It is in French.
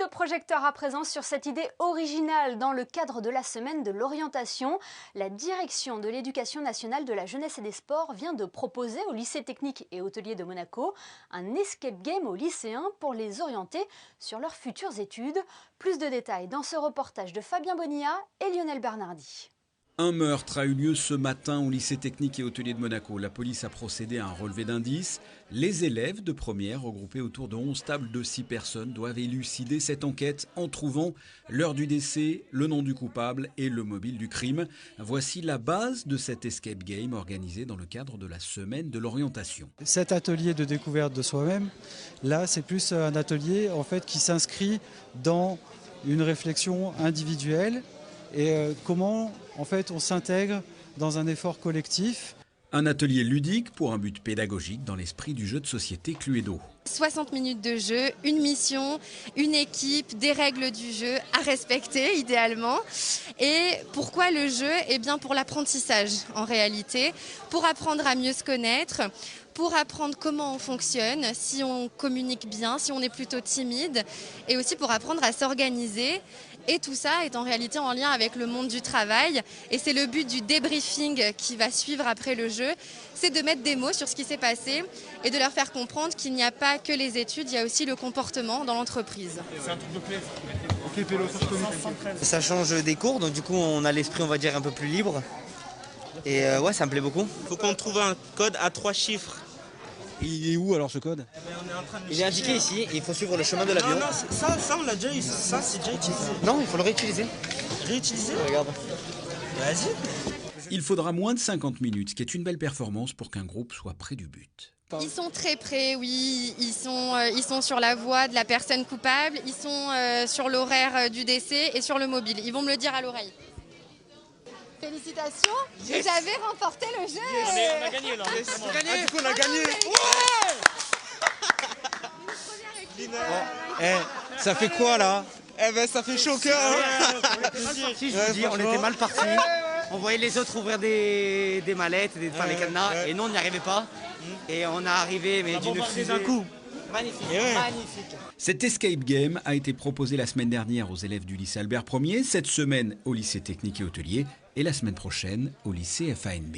de projecteur à présent sur cette idée originale dans le cadre de la semaine de l'orientation. La direction de l'éducation nationale de la jeunesse et des sports vient de proposer au lycée technique et hôtelier de Monaco un escape game aux lycéens pour les orienter sur leurs futures études. Plus de détails dans ce reportage de Fabien Bonilla et Lionel Bernardi. Un meurtre a eu lieu ce matin au lycée technique et hôtelier de Monaco. La police a procédé à un relevé d'indices. Les élèves de première, regroupés autour de 11 tables de 6 personnes, doivent élucider cette enquête en trouvant l'heure du décès, le nom du coupable et le mobile du crime. Voici la base de cet escape game organisé dans le cadre de la semaine de l'orientation. Cet atelier de découverte de soi-même, là, c'est plus un atelier en fait qui s'inscrit dans une réflexion individuelle et comment en fait on s'intègre dans un effort collectif. Un atelier ludique pour un but pédagogique dans l'esprit du jeu de société Cluedo. 60 minutes de jeu, une mission, une équipe, des règles du jeu à respecter idéalement. Et pourquoi le jeu ? Eh bien pour l'apprentissage en réalité, pour apprendre à mieux se connaître, pour apprendre comment on fonctionne, si on communique bien, si on est plutôt timide, et aussi pour apprendre à s'organiser. Et tout ça est en réalité en lien avec le monde du travail. Et c'est le but du débriefing qui va suivre après le jeu, c'est de mettre des mots sur ce qui s'est passé et de leur faire comprendre qu'il n'y a pas que les études, il y a aussi le comportement dans l'entreprise. C'est un truc de plaisir. Ok, pélo, ça change des cours, donc du coup on a l'esprit, on va dire, un peu plus libre. Et ouais, ça me plaît beaucoup. Il faut qu'on trouve un code à 3 chiffres. Il est où alors ce code? Il est indiqué ici, et il faut suivre le chemin de l'avion. Non, ça on l'a déjà eu, ça c'est déjà utilisé. Non, il faut le réutiliser. Réutiliser? Regarde. Vas-y. Il faudra moins de 50 minutes, ce qui est une belle performance pour qu'un groupe soit près du but. Ils sont très près, oui. Ils sont sur la voie de la personne coupable, ils sont sur l'horaire du décès et sur le mobile. Ils vont me le dire à l'oreille. Félicitations, yes. Vous avez remporté le jeu. Yes. On a gagné là. Yes. On a gagné. Du coup, on a gagné. Ouais. Ça fait quoi là? Eh ben ça fait chaud au cœur. Si je vous dis, on était mal partis. On voyait les autres ouvrir des mallettes, les cadenas, et nous on n'y arrivait pas. Et on est arrivé mais d'une fusée d'un coup. Magnifique, magnifique. Cet escape game a été proposé la semaine dernière aux élèves du lycée Albert Ier, cette semaine au lycée technique et hôtelier et la semaine prochaine au lycée FANB.